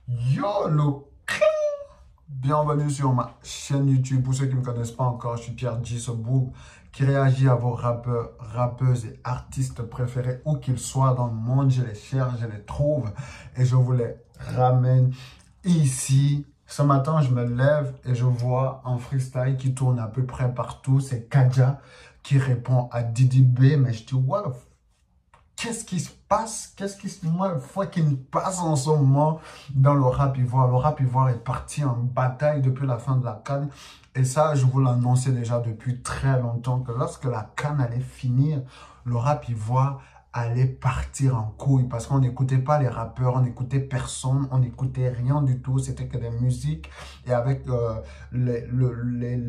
Yo, bienvenue sur ma chaîne YouTube. Pour ceux qui ne me connaissent pas encore, je suis Pierre Gisebourg qui réagit à vos rappeurs, rappeuses et artistes préférés où qu'ils soient dans le monde. Je les cherche, je les trouve et je vous les ramène ici. Ce matin, je me lève et je vois un freestyle qui tourne à peu près partout. C'est Kadja qui répond à Didi B. Mais je dis, what the qu'est-ce qui se passe? Qu'est-ce qui se fucking passe en ce moment dans le rap ivoire? Le rap ivoire est parti en bataille depuis la fin de la CAN. Et ça, je vous l'annonçais déjà depuis très longtemps que lorsque la CAN allait finir, le rap ivoire allait partir en couille parce qu'on n'écoutait pas les rappeurs, on n'écoutait personne, on n'écoutait rien du tout, c'était que des musiques. Et avec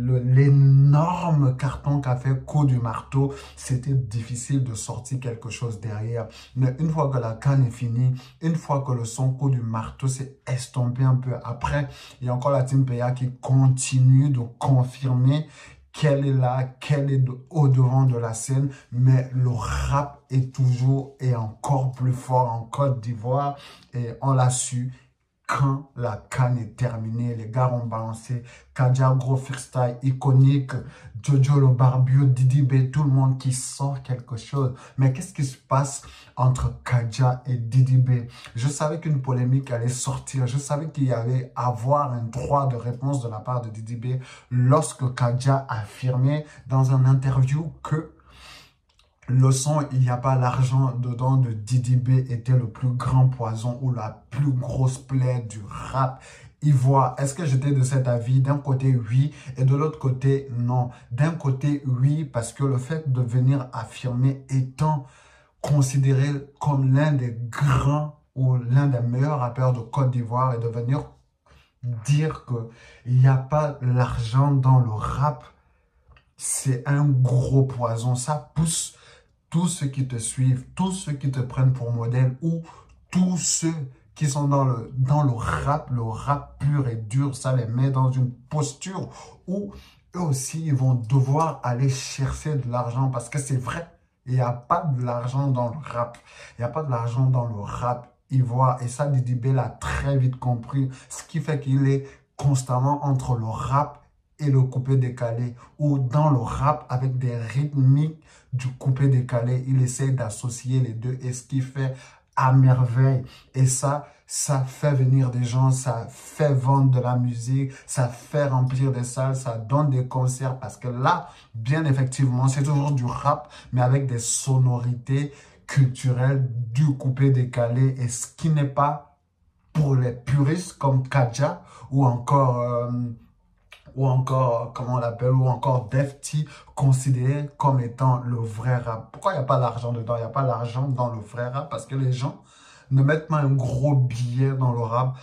l'énorme carton qu'a fait Coup du Marteau, c'était difficile de sortir quelque chose derrière. Mais une fois que la CAN est finie, une fois que le son Coup du Marteau s'est estompé un peu après, il y a encore la Team PA qui continue de confirmer qu'elle est là, qu'elle est au-devant de la scène, mais le rap est toujours et encore plus fort en Côte d'Ivoire et on l'a su quand la CAN est terminée. Les gars ont balancé Kadja, gros freestyle iconique, Jojo le barbu, Didi B, tout le monde qui sort quelque chose. Mais qu'est-ce qui se passe entre Kadja et Didi B? Je savais qu'une polémique allait sortir. Je savais qu'il y allait avoir un droit de réponse de la part de Didi B lorsque Kadja affirmait dans une interview que le son, il n'y a pas l'argent dedans de Didi B était le plus grand poison ou la plus grosse plaie du rap ivoire. Est-ce que j'étais de cet avis? D'un côté, oui, et de l'autre côté, non. D'un côté, oui, parce que le fait de venir affirmer étant considéré comme l'un des grands ou l'un des meilleurs rappeurs de Côte d'Ivoire et de venir dire qu'il n'y a pas l'argent dans le rap, c'est un gros poison. Ça pousse tous ceux qui te suivent, tous ceux qui te prennent pour modèle ou tous ceux qui sont dans le rap pur et dur, ça les met dans une posture où eux aussi, ils vont devoir aller chercher de l'argent parce que c'est vrai, il n'y a pas de l'argent dans le rap. Il n'y a pas de l'argent dans le rap ivoire. Et ça, Didi B l'a très vite compris, ce qui fait qu'il est constamment entre le rap et le coupé décalé, ou dans le rap avec des rythmiques du coupé décalé, il essaie d'associer les deux et ce qu'il fait à merveille. Et ça fait venir des gens, ça fait vendre de la musique, ça fait remplir des salles, ça donne des concerts parce que là, bien effectivement, c'est toujours du rap, mais avec des sonorités culturelles du coupé décalé et ce qui n'est pas pour les puristes comme Kadja ou encore, comment on l'appelle, ou encore Defty, considéré comme étant le vrai rap. Pourquoi il n'y a pas d'argent dedans? Il n'y a pas d'argent dans le vrai rap parce que les gens ne mettent pas un gros billet dans le rap.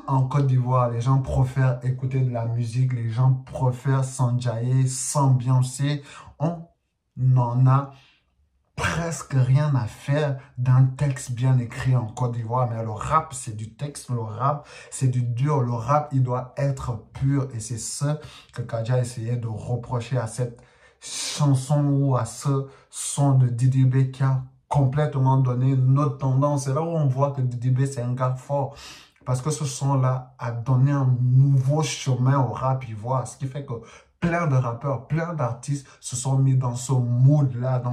En Côte d'Ivoire, les gens préfèrent écouter de la musique, les gens préfèrent s'enjailler, s'ambiancer. On en a presque rien à faire d'un texte bien écrit en Côte d'Ivoire, mais le rap, c'est du texte, le rap, c'est du dur, le rap, il doit être pur, et c'est ce que Kadja essayait de reprocher à cette chanson ou à ce son de Didi B qui a complètement donné une autre tendance. C'est là où on voit que Didi B, c'est un gars fort, parce que ce son-là a donné un nouveau chemin au rap ivoire, ce qui fait que plein de rappeurs, plein d'artistes se sont mis dans ce mode-là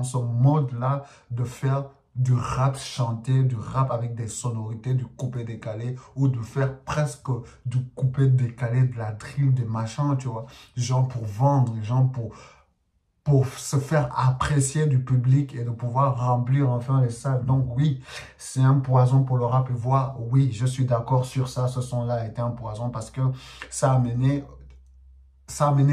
de faire du rap chanté, du rap avec des sonorités, du coupé décalé, ou de faire presque du coupé décalé, de la drill, des machins, tu vois. Genre pour vendre, genre pour se faire apprécier du public et de pouvoir remplir enfin les salles. Donc oui, c'est un poison pour le rap ivoire. Oui, je suis d'accord sur ça. Ce son-là a été un poison parce que ça a amené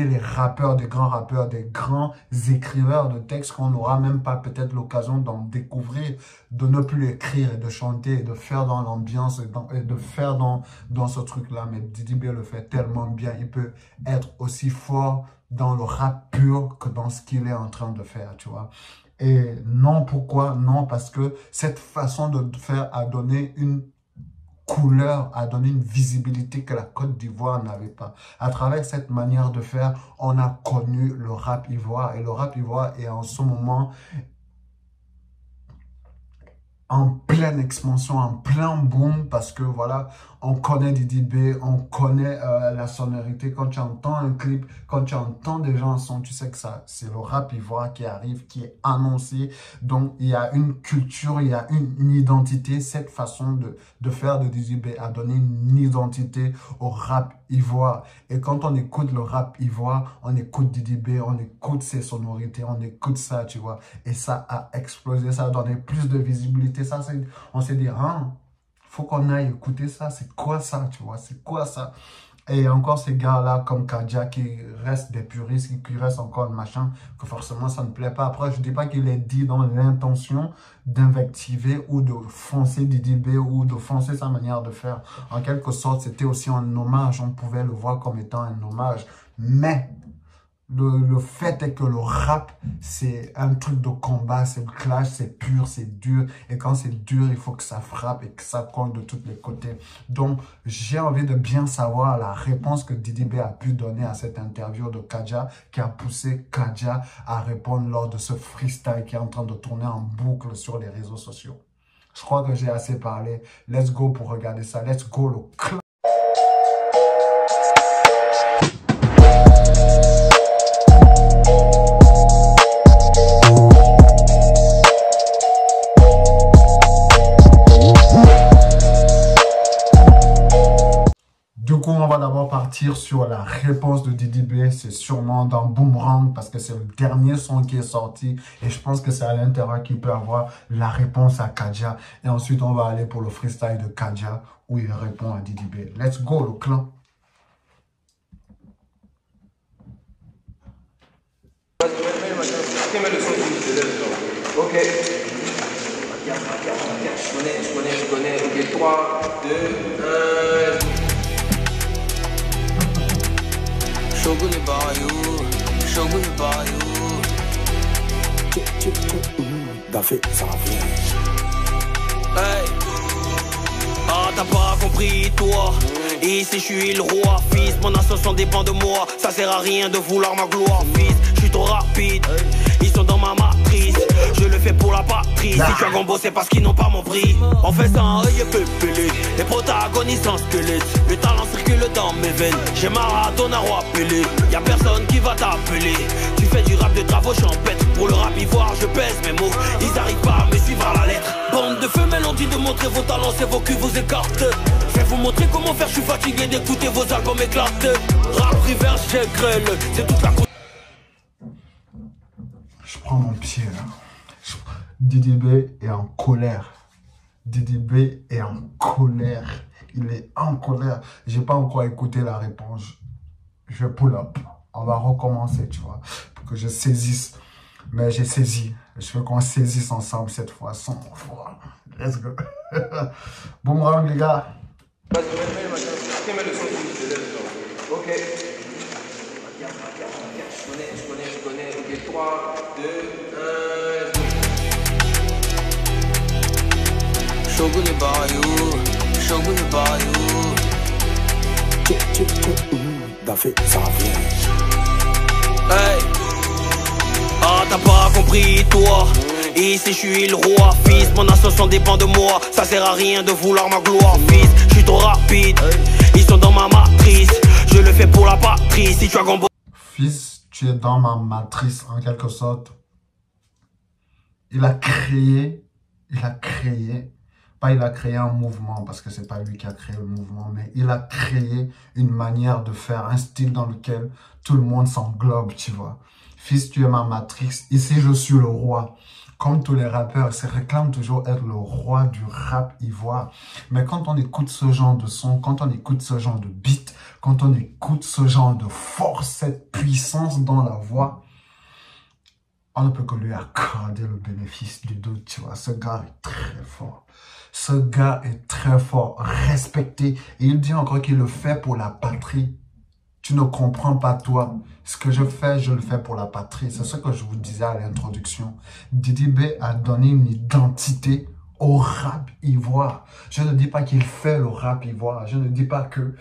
les rappeurs, des grands écrivains de textes qu'on n'aura même pas peut-être l'occasion d'en découvrir, de ne plus écrire et de chanter et de faire dans l'ambiance et de faire dans ce truc-là. Mais Didi B le fait tellement bien. Il peut être aussi fort dans le rap pur que dans ce qu'il est en train de faire, tu vois. Et non, pourquoi? Non, parce que cette façon de faire a donné une couleur, a donné une visibilité que la Côte d'Ivoire n'avait pas. À travers cette manière de faire, on a connu le rap ivoire. Et le rap ivoire est en ce moment en pleine expansion, en plein boom, parce que voilà, on connaît Didi B, on connaît la sonorité. Quand tu entends un clip, quand tu entends des gens en son, tu sais que ça, c'est le rap ivoire qui arrive, qui est annoncé. Donc, il y a une culture, il y a une identité. Cette façon de faire de Didi B a donné une identité au rap ivoire. Et quand on écoute le rap ivoire, on écoute Didi B, on écoute ses sonorités, on écoute ça, tu vois. Et ça a explosé, ça a donné plus de visibilité. Ça, on s'est dit, hein, faut qu'on aille écouter ça. C'est quoi ça, tu vois? C'est quoi ça? Et encore ces gars-là comme Kadja qui restent des puristes, qui restent encore le machin, que forcément ça ne plaît pas. Après, je dis pas qu'il est dit dans l'intention d'invectiver ou de foncer Didi B ou de foncer sa manière de faire. En quelque sorte, c'était aussi un hommage. On pouvait le voir comme étant un hommage. Mais le fait est que le rap, c'est un truc de combat, c'est le clash, c'est pur, c'est dur. Et quand c'est dur, il faut que ça frappe et que ça colle de tous les côtés. Donc, j'ai envie de bien savoir la réponse que Didi B a pu donner à cette interview de Kadja, qui a poussé Kadja à répondre lors de ce freestyle qui est en train de tourner en boucle sur les réseaux sociaux. Je crois que j'ai assez parlé. Let's go pour regarder ça. Let's go le clash. On va d'abord partir sur la réponse de Didi B. C'est sûrement dans Boomerang parce que c'est le dernier son qui est sorti. Et je pense que c'est à l'intérieur qu'il peut avoir la réponse à Kadja. Et ensuite, on va aller pour le freestyle de Kadja où il répond à Didi B. Let's go, le clan. Ok. Je connais. Ok, 3, 2, 1. Shogun Bayou, Shogun Bayou. D'affaire, ça vient. Hey. Ah, t'as pas compris, toi. Ici, je suis le roi, fils. Mon ascension dépend de moi. Ça sert à rien de vouloir ma gloire, fils. Je suis trop rapide. Ils sont dans ma matrice. Je le fais pour la patrie. Si tu as gombo, c'est parce qu'ils n'ont pas mon prix. On fait ça en œil pépélé. Les protagonistes en squelette. Le talent circule dans mes veines. J'ai marathon à roi pelé. Y'a personne qui va t'appeler. Tu fais du rap de travaux champêtres. Pour le rap ivoire, je pèse mes mots. Ils arrivent pas à me suivre à la lettre. Bande de femelles ont dit de montrer vos talents, c'est vos culs vous écartent. Je vais vous montrer comment faire, je suis fatigué d'écouter vos albums éclater. Rap reverse, j'ai grêle. C'est toute la... Je prends mon pied là. Didi B est en colère. Didi B est en colère. Il est en colère. J'ai pas encore écouté la réponse. Je vais pull up. On va recommencer, tu vois. Pour que je saisisse. Mais j'ai saisi. Je veux qu'on saisisse ensemble cette fois. Sans foi. Let's go. Boomerang, les gars. Vas-y, mets le son du lève. Ok. Je connais. Ok, 3, 2, 1. Shogun Bayou, Shogun Bayou. D'affaire, ça vient. Hey. Ah, t'as pas compris, toi. Ici, je suis le roi, fils. Mon ascension dépend de moi. Ça sert à rien de vouloir ma gloire, fils. Je suis trop rapide. Ils sont dans ma matrice. Je le fais pour la patrie. Si tu as gombo. Fils, tu es dans ma matrice, en quelque sorte. Il a créé, pas il a créé un mouvement, parce que c'est pas lui qui a créé le mouvement, mais il a créé une manière de faire, un style dans lequel tout le monde s'englobe, tu vois. Fils, tu es ma matrice, ici je suis le roi. Comme tous les rappeurs, ils se réclament toujours être le roi du rap ivoire. Mais quand on écoute ce genre de son, quand on écoute ce genre de beat, quand on écoute ce genre de force, cette puissance dans la voix, on ne peut que lui accorder le bénéfice du doute, tu vois. Ce gars est très fort. Ce gars est très fort, respecté. Et il dit encore qu'il le fait pour la patrie. Tu ne comprends pas, toi. Ce que je fais, je le fais pour la patrie. C'est ce que je vous disais à l'introduction. Didi B a donné une identité au rap ivoire. Je ne dis pas qu'il fait le rap ivoire. Je ne dis pas que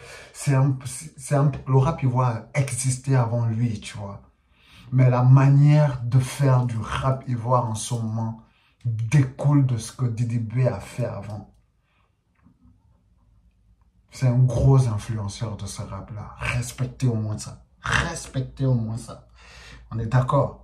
le rap ivoire existait avant lui, tu vois. Mais la manière de faire du rap ivoire en ce moment, découle de ce que DDB a fait avant. C'est un gros influenceur de ce rap-là. Respectez au moins ça. Respectez au moins ça. On est d'accord?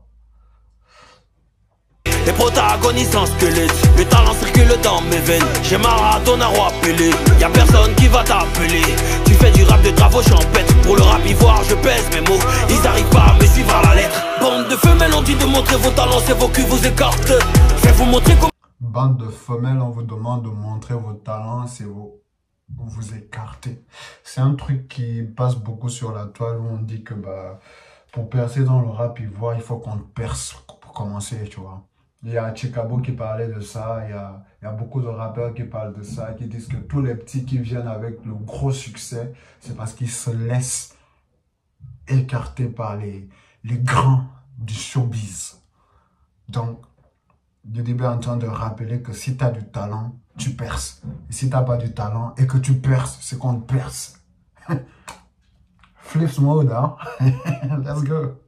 Les protagonistes en squelette, le talent circule dans mes veines. J'ai Maradona roi Pelé, y'a personne qui va t'appeler. Tu fais du rap de travaux champêtres. Pour le rap ivoire je pèse mes mots. Ils arrivent pas à me suivre à la lettre. Bande de femelles on dit de montrer vos talents, c'est vos culs vous écartent. Je vais vous montrer comment. Bande de femelles on vous demande de montrer vos talents, c'est vous écartez. C'est un truc qui passe beaucoup sur la toile où on dit que pour percer dans le rap ivoire, il faut qu'on perce pour commencer, tu vois. Il y a Chikabo qui parlait de ça, il y a beaucoup de rappeurs qui parlent de ça, qui disent que tous les petits qui viennent avec le gros succès, c'est parce qu'ils se laissent écarter par les grands du showbiz. Donc, DDB est en train de rappeler que si tu as du talent, tu perces. Et si tu n'as pas du talent et que tu perces, c'est qu'on te perce. Flips mode, hein? Let's go.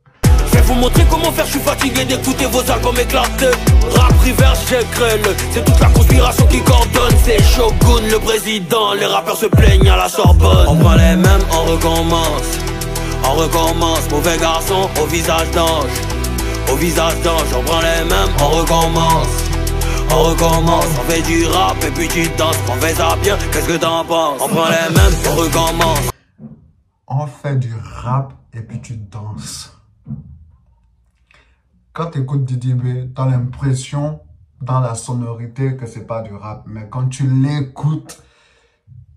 Je vais vous montrer comment faire, je suis fatigué d'écouter vos albums éclatés. Rap, reverse, j'écrèle, c'est toute la conspiration qui coordonne. C'est Shogun, le président, les rappeurs se plaignent à la Sorbonne. On prend les mêmes, on recommence, mauvais garçon au visage d'ange. Au visage d'ange, on prend les mêmes, on recommence, on fait du rap et puis tu danses, on fait ça bien, qu'est-ce que t'en penses? On prend les mêmes, on recommence. On fait du rap et puis tu danses. Quand tu écoutes DDB, tu as l'impression dans la sonorité que c'est pas du rap. Mais quand tu l'écoutes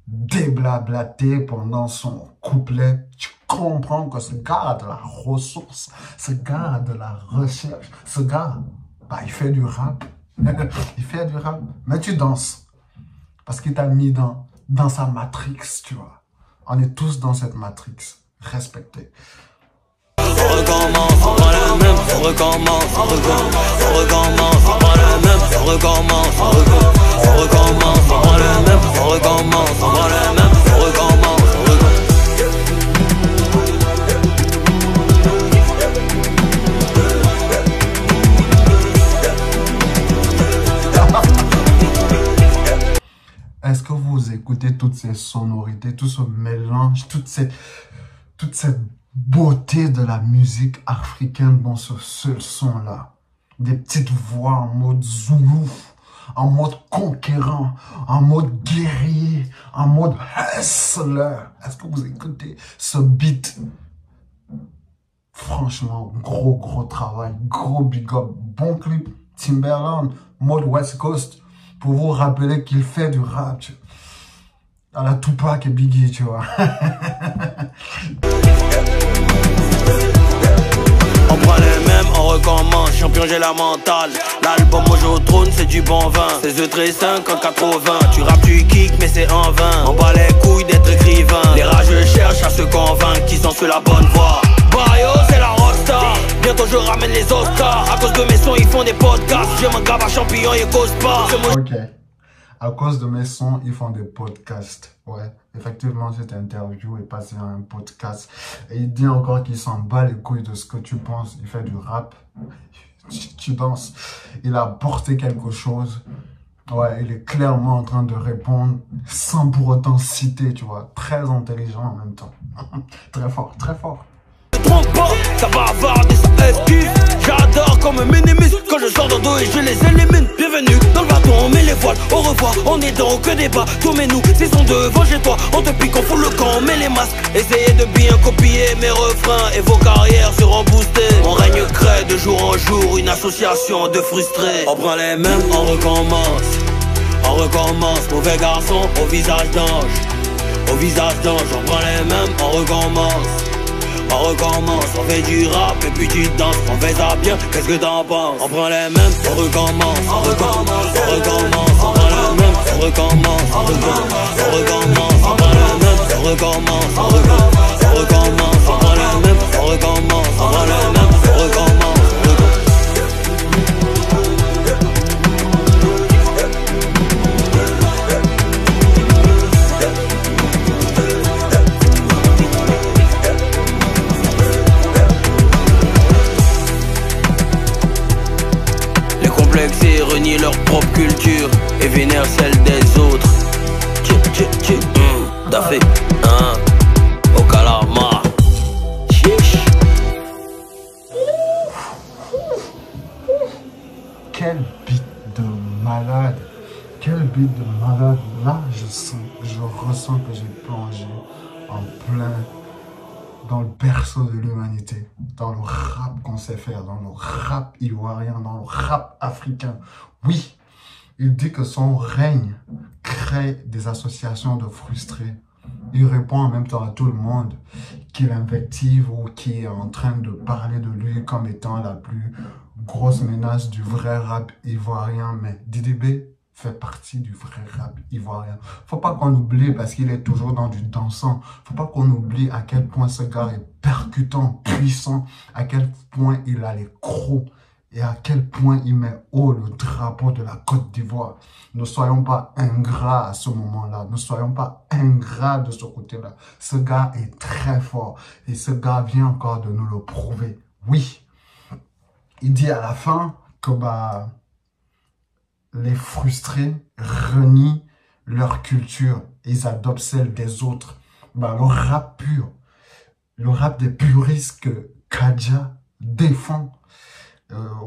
déblablater pendant son couplet, tu comprends que ce gars a de la ressource, ce gars a de la recherche, ce gars, il fait du rap. Il fait du rap, mais tu danses. Parce qu'il t'a mis dans sa matrix, tu vois. On est tous dans cette matrix. Respectez. On recommence, on prend le même, on recommence, on prend le même, on recommence, on prend le même, on recommence, on prend le même, on recommence, Est-ce que vous écoutez toutes ces sonorités, tout ce mélange, toute cette beauté de la musique africaine dans ce seul son-là? Des petites voix en mode zoulou, en mode conquérant, en mode guerrier, en mode hustler. Est-ce que vous écoutez ce beat? Franchement, gros travail, gros big up, bon clip, Timberland, mode West Coast, pour vous rappeler qu'il fait du rap, à la Tupac et Biggie, tu vois. on prend les mêmes, on recommence, champion j'ai la mentale. L'album au au trône c'est du bon vin. C'est The Trey 5 en 80. Tu rappes, tu kicks mais c'est en vain. On bat les couilles d'être écrivain. Les rageux cherchent à se convaincre qu'ils sont sur la bonne voie. Bayo c'est la rockstar. Bientôt je ramène les Oscars. À cause de mes sons ils font des podcasts. Je m'en grave à champignon et cause pas. Ok. À cause de mes sons, ils font des podcasts. Ouais, effectivement, cette interview est passée à un podcast. Et il dit encore qu'il s'en bat les couilles de ce que tu penses. Il fait du rap. Tu danses. Il a apporté quelque chose. Ouais, il est clairement en train de répondre sans pour autant citer, tu vois. Très intelligent en même temps. Très fort, très fort. Trompe pas, ça va avoir des esquives. J'adore comme minimis quand je sors d'un dos et je les élimine. Bienvenue dans le bateau, on met les voiles. Au revoir, on est dans que des bateaux. Mais nous, s'ils sont devant chez toi, on te pique, on fout le camp, on met les masques. Essayez de bien copier mes refrains et vos carrières seront boostées. On règne crée de jour en jour, une association de frustrés. On prend les mêmes, on recommence. On recommence, mauvais garçon au visage d'ange. Au visage d'ange, on prend les mêmes, on recommence. On recommence, on fait du rap et puis tu danses. On fait ça bien, qu'est-ce que t'en penses? On prend les mêmes, on recommence, on recommence, on recommence. On prend les mêmes, on recommence, on recommence, on prend les mêmes, on recommence, on recommence, on prend les mêmes, on recommence, on prend les mêmes, on recommence. Complexés, renier leur culture et vénère celle des autres. Daffé, hein, au calamar. Chiche. Quel beat de malade. Quel beat de malade. Là, je ressens que j'ai plongé en plein dans le berceau de l'humanité, dans le rap qu'on sait faire, dans le rap ivoirien, dans le rap africain. Oui, il dit que son règne crée des associations de frustrés. Il répond en même temps à tout le monde qui l'invective ou qui est en train de parler de lui comme étant la plus grosse menace du vrai rap ivoirien. Mais Didi B fait partie du vrai rap ivoirien. Faut pas qu'on oublie parce qu'il est toujours dans du dansant. Faut pas qu'on oublie à quel point ce gars est percutant, puissant, à quel point il a les crocs et à quel point il met haut le drapeau de la Côte d'Ivoire. Ne soyons pas ingrats à ce moment-là. Ne soyons pas ingrats de ce côté-là. Ce gars est très fort et ce gars vient encore de nous le prouver. Oui, il dit à la fin que les frustrés renient leur culture. Ils adoptent celle des autres. Le rap pur, le rap des puristes que Kadja défend,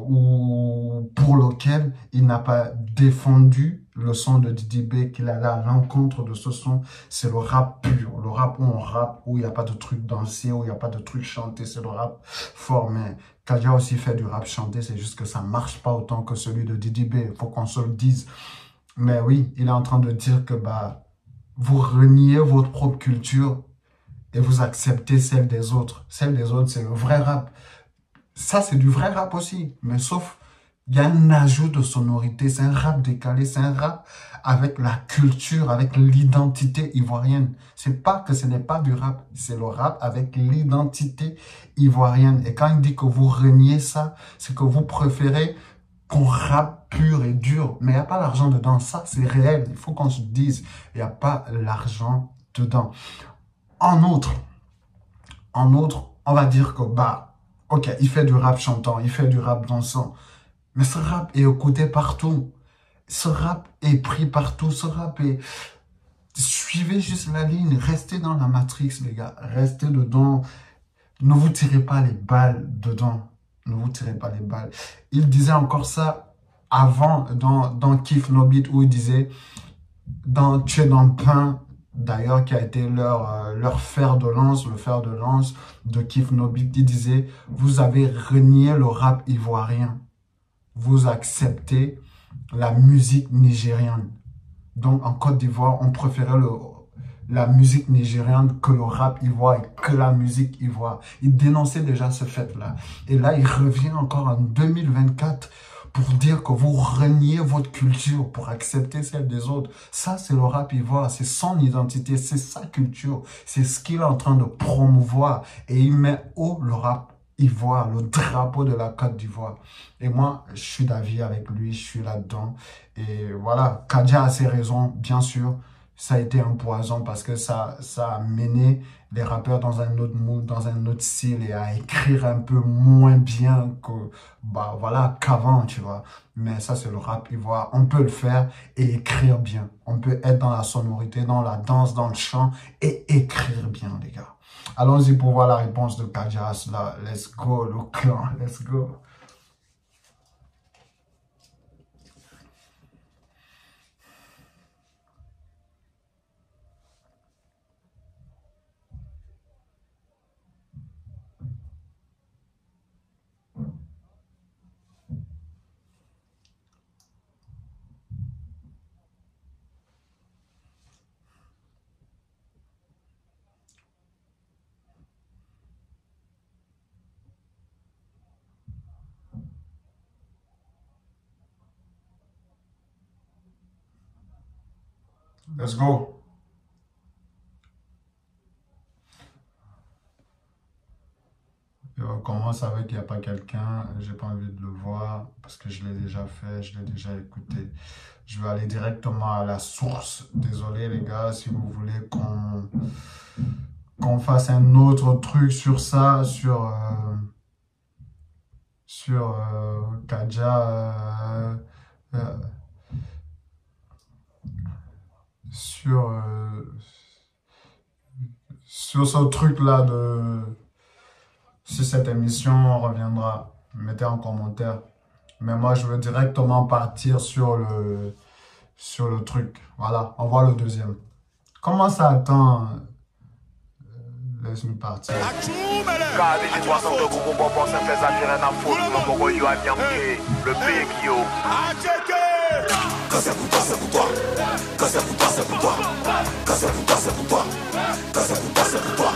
ou pour lequel il n'a pas défendu le son de Didi B, qu'il allait à l'encontre de ce son, c'est le rap pur, le rap où on rappe, où il n'y a pas de truc dansé, où il n'y a pas de truc chanté, c'est le rap fort. Mais Kadja aussi fait du rap chanté, c'est juste que ça marche pas autant que celui de Didi B, il faut qu'on se le dise. Mais oui, il est en train de dire que vous reniez votre propre culture et vous acceptez celle des autres. Celle des autres, c'est le vrai rap. Ça, c'est du vrai rap aussi, mais sauf, il y a un ajout de sonorité, c'est un rap décalé, c'est un rap avec la culture, avec l'identité ivoirienne. C'est pas que ce n'est pas du rap, c'est le rap avec l'identité ivoirienne. Et quand il dit que vous reniez ça, c'est que vous préférez qu'on rappe pur et dur, mais il n'y a pas l'argent dedans. Ça, c'est réel, il faut qu'on se dise, il n'y a pas l'argent dedans. En outre, on va dire que, ok, il fait du rap chantant, il fait du rap dansant. Mais ce rap est écouté partout. Ce rap est pris partout. Ce rap est... Suivez juste la ligne. Restez dans la matrix, les gars. Restez dedans. Ne vous tirez pas les balles dedans. Ne vous tirez pas les balles. Il disait encore ça avant dans Kiff No Beat où il disait tu es dans le pain. D'ailleurs, qui a été leur fer de lance, le fer de lance de Kiff No Beat, il disait, vous avez renié le rap ivoirien. Vous acceptez la musique nigériane. Donc, en Côte d'Ivoire, on préférait la musique nigériane que le rap ivoire et que la musique ivoire. Il dénonçait déjà ce fait-là. Et là, il revient encore en 2024 pour dire que vous reniez votre culture pour accepter celle des autres. Ça, c'est le rap ivoire, c'est son identité, c'est sa culture, c'est ce qu'il est en train de promouvoir. Et il met haut le rap ivoire, le drapeau de la Côte d'Ivoire. Et moi, je suis d'avis avec lui, je suis là-dedans. Et voilà, Kadja a ses raisons, bien sûr. Ça a été un poison parce que ça a mené les rappeurs dans un autre mood, dans un autre style et à écrire un peu moins bien que, voilà, qu'avant, tu vois. Mais ça, c'est le rap ivoire. On peut le faire et écrire bien. On peut être dans la sonorité, dans la danse, dans le chant et écrire bien, les gars. Allons-y pour voir la réponse de Kadja. Là, let's go, le clan, let's go. Let's go. Et on commence avec il n'y a pas quelqu'un, j'ai pas envie de le voir parce que je l'ai déjà fait, je l'ai déjà écouté. Je vais aller directement à la source. Désolé les gars, si vous voulez qu'on fasse un autre truc sur ça, sur Kadja. sur, sur ce truc-là sur cette émission, on reviendra. Mettez en commentaire. Mais moi, je veux directement partir sur le truc. Voilà, on voit le deuxième. Comment ça attend? Laisse-nous partir. Quand c'est pour toi, c'est pour toi. Quand c'est pour toi, c'est pour toi. Quand c'est pour toi, c'est pour toi. Quand c'est pour toi, c'est pour toi.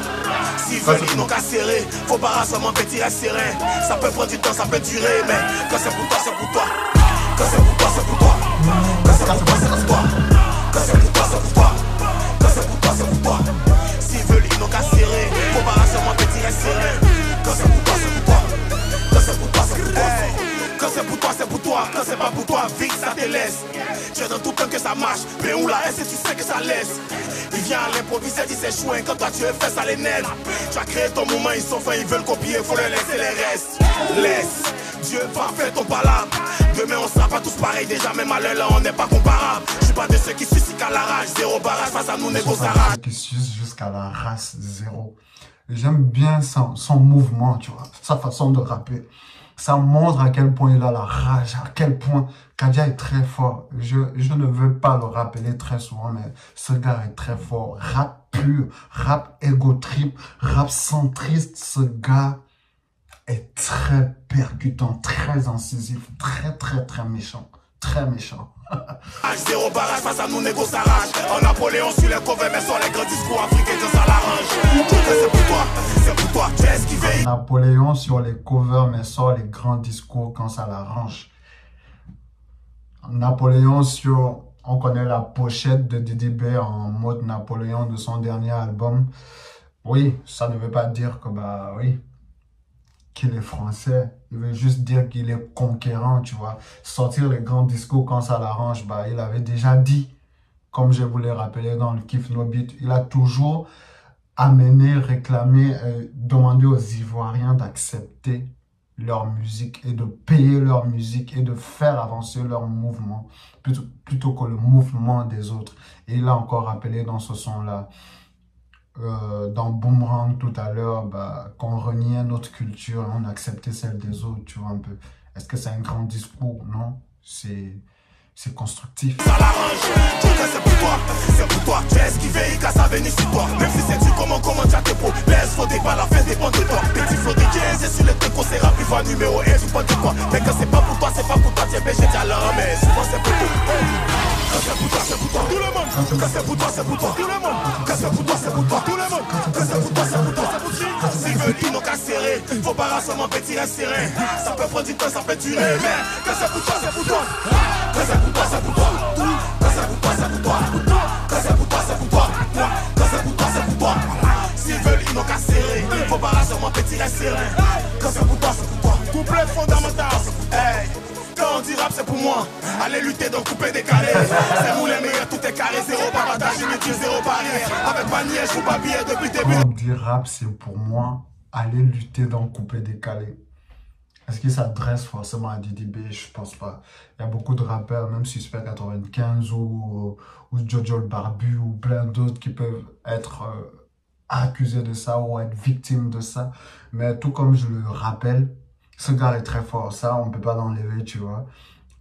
S'ils veulent, ils n'ont qu'à serrer. Faut pas rassemblement, petit reste serein. Ça peut prendre du temps, ça peut durer. Mais quand c'est pour toi, c'est pour toi. Quand c'est pour toi, c'est pour toi. Quand c'est pour toi, c'est pour toi. Quand c'est pour toi, c'est pour toi. Quand c'est pour toi, c'est pour toi. S'ils veulent, ils n'ont qu'à serrer. Faut pas rassemblement, petit reste serein. Quand c'est pour toi, c'est pour toi. Quand c'est pour toi, c'est pour toi. Quand c'est pour toi, c'est pour toi. Quand c'est pas pour toi, vite, ça te laisse. Tu es dans tout le temps que ça marche. Mais où la S et tu sais que ça laisse. Il vient à l'improviser, dit c'est chouin. Quand toi tu es fait, ça les nerfs. Tu as créé ton moment, ils sont fins, ils veulent copier. Faut leur laisser les restes. Laisse. Dieu parfait, ton pas là. Demain on sera pas tous pareils. Déjà même à l'heure là, on n'est pas comparable. Je suis pas de ceux qui suscitent à la rage. Zéro barrage face à nous, négo sa rage. Qui suce jusqu'à la race, zéro. J'aime bien son mouvement, tu vois. Sa façon de rapper. Ça montre à quel point il a la rage, à quel point Kadja est très fort. Je ne veux pas le rappeler très souvent, mais ce gars est très fort. Rap pur, rap ego trip, rap centriste. Ce gars est très percutant, très incisif, très méchant. Très méchant. Zéro barrage face à nous, négo sa rage. En Napoléon sur les covers, mais sur les grands discours africains quand ça l'arrange. C'est pour toi, c'est pour toi, tu es esquivé. Napoléon sur les covers, mais sort les grands discours quand ça l'arrange. Napoléon sur, on connaît la pochette de Didi B en mode Napoléon de son dernier album. Oui, ça ne veut pas dire que, bah oui, qu'il est français. Il veut juste dire qu'il est conquérant, tu vois. Sortir les grands discours quand ça l'arrange, bah il avait déjà dit, comme je vous l'ai rappelé dans le Kiff No Beat, il a toujours amené, réclamé, demandé aux Ivoiriens d'accepter leur musique et de payer leur musique et de faire avancer leur mouvement plutôt que le mouvement des autres. Et il a encore rappelé dans ce son-là, dans Boomerang tout à l'heure, bah, qu'on reniait notre culture et on acceptait celle des autres, tu vois un peu. Est-ce que c'est un grand discours? Non, c'est constructif. Ça l'arrange, c'est pour toi, tu es esquivé, il casse à venir sur toi. Même si c'est tu comment tu as tes pots, laisse faut pas la fin dépend de toi. Petit flot de 15 et sur le truc on s'est rapide, voix numéro 1, tu penses de quoi. Mais quand c'est pas pour toi, tu es péché, t'as l'air, mais souvent c'est pour toi. Quand c'est pour toi, c'est pour toi, tout le monde. Quand c'est pour toi, c'est pour toi, tout le monde. Quand c'est pour toi, c'est pour toi, tout le monde. Quand c'est pour toi, c'est pour toi, s'ils veulent, ils n'ont qu'à serrer. Faut pas rassemblement, petit reste serein. Ça peut prendre du temps, ça peut durer, mais quand c'est pour toi, c'est pour toi. Quand c'est pour toi, c'est pour toi. Quand c'est pour toi, c'est pour toi. Quand c'est pour toi, c'est pour toi. Quand c'est pour toi, c'est pour toi. S'ils veulent, ils n'ont qu'à serrer. Faut pas rassemblement, petit reste serein. Quand c'est pour toi, c'est pour toi. Couplet fondamental. Hey. Quand on dit rap c'est pour moi, allez lutter dans le coupé décalé. C'est nous les meilleurs, tout est carré, zéro baratage, inutile, zéro barrière. Avec panier, je joue pas billet depuis le début. Quand on dit rap c'est pour moi, allez lutter dans le coupé décalé. Est-ce qu'il s'adresse forcément à Didi B? Je pense pas. Il y a beaucoup de rappeurs, même Suspect 95 ou Jojo le Barbu ou plein d'autres qui peuvent être accusés de ça ou être victimes de ça. Mais tout comme je le rappelle, ce gars est très fort, ça on ne peut pas l'enlever, tu vois.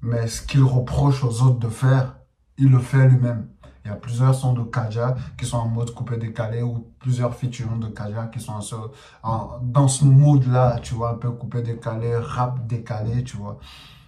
Mais ce qu'il reproche aux autres de faire, il le fait lui-même. Il y a plusieurs sons de Kadja qui sont en mode coupé décalé ou plusieurs featurings de Kadja qui sont dans ce mood-là, tu vois, un peu coupé décalé, rap décalé, tu vois.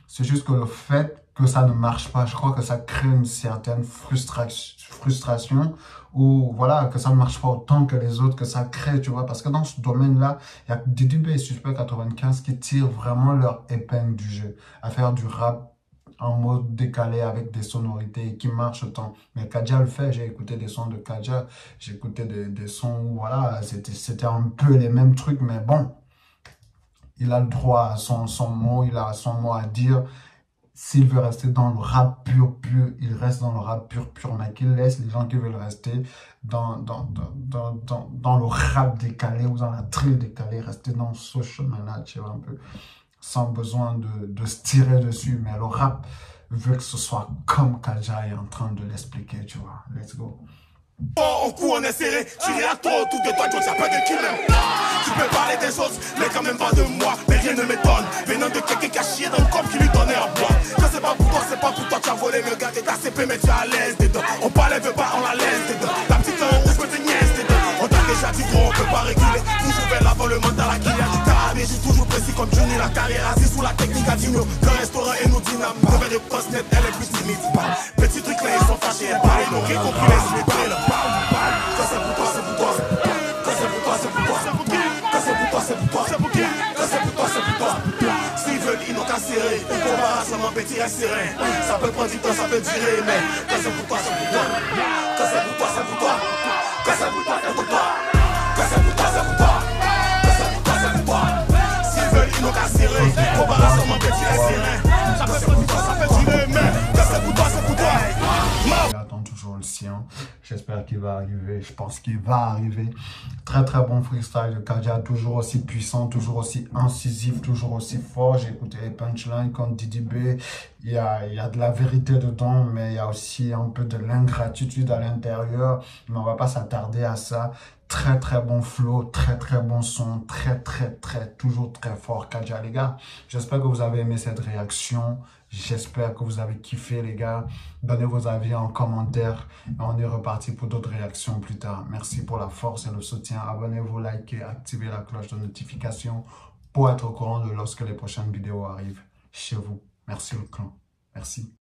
C'est juste que le fait que ça ne marche pas, je crois que ça crée une certaine frustration ou voilà, que ça ne marche pas autant que les autres, que ça crée, tu vois. Parce que dans ce domaine-là, il y a Didi B et Suspect 95 qui tirent vraiment leur épingle du jeu à faire du rap en mode décalé avec des sonorités qui marchent autant. Mais Kadja le fait, j'ai écouté des sons de Kadja, j'ai écouté des sons où voilà, c'était un peu les mêmes trucs, mais bon, il a le droit à son mot, il a son mot à dire. S'il veut rester dans le rap pur, il reste dans le rap pur, mais qu'il laisse les gens qui veulent rester dans le rap décalé ou dans la drill décalée, rester dans ce chemin-là, tu vois, un peu, sans besoin de se tirer dessus. Mais le rap veux que ce soit comme Kadja est en train de l'expliquer, tu vois. Let's go. On court, on est serré, tu regardes trop autour de toi, tu n'as pas de qui même. Tu peux parler des autres, mais quand même pas de moi. Mais rien ne m'étonne, venant de quelqu'un qui a chié dans le corps qui lui donnait à boire. Quand c'est pas pour toi, c'est pas pour toi, tu as volé le gars, t'es CP, mais tu es à l'aise dedans. On parle, veut pas, on la laisse dedans. La petite en rouge peut te niaise dedans. On t'a déjà dit gros, on peut pas réguler. Toujours vers l'avant, le mental à qui il y a du carré. Je suis toujours précis comme Johnny, la carrière assis sous la technique à Dino. Le restaurant et nous dynamo. Devant des postes net, elle est plus timide. Petit truc là, ils sont fâchés, elle parle, ils n'ont rien compris, laisse-les là. Quand c'est pour toi, c'est pour toi. Quand c'est pour toi, c'est pour toi. Quand c'est pour toi, c'est pour toi. Quand c'est pour toi, c'est pour toi. S'ils veulent, ils n'ont qu'à serrer. Ils comparent seulement petit et serein. Ça peut prendre du temps, ça peut durer, mais quand c'est pour toi, c'est pour toi. Quand c'est pour toi, c'est pour toi. Quand c'est pour toi, c'est pour toi. Quand c'est pour toi, c'est pour toi. Quand c'est pour toi, c'est pour toi. S'ils veulent, ils n'ont qu'à serrer. Ils comparent seulement petit et serein. Ça peut prendre du temps, ça peut durer, mais quand c'est pour toi, c'est pour toi. J'attends toujours le sien. J'espère qu'il va arriver. Je pense qu'il va arriver. Très très bon freestyle de Kadja. Toujours aussi puissant, toujours aussi incisif, toujours aussi fort. J'ai écouté les punchlines comme Didi B. Il y a de la vérité dedans, mais il y a aussi un peu de l'ingratitude à l'intérieur. Mais on va pas s'attarder à ça. Très très bon flow, très très bon son, toujours très fort Kadja les gars. J'espère que vous avez aimé cette réaction. J'espère que vous avez kiffé les gars. Donnez vos avis en commentaire. On est reparti pour d'autres réactions plus tard. Merci pour la force et le soutien. Abonnez-vous, likez, activez la cloche de notification pour être au courant de lorsque les prochaines vidéos arrivent chez vous. Merci le clan. Merci.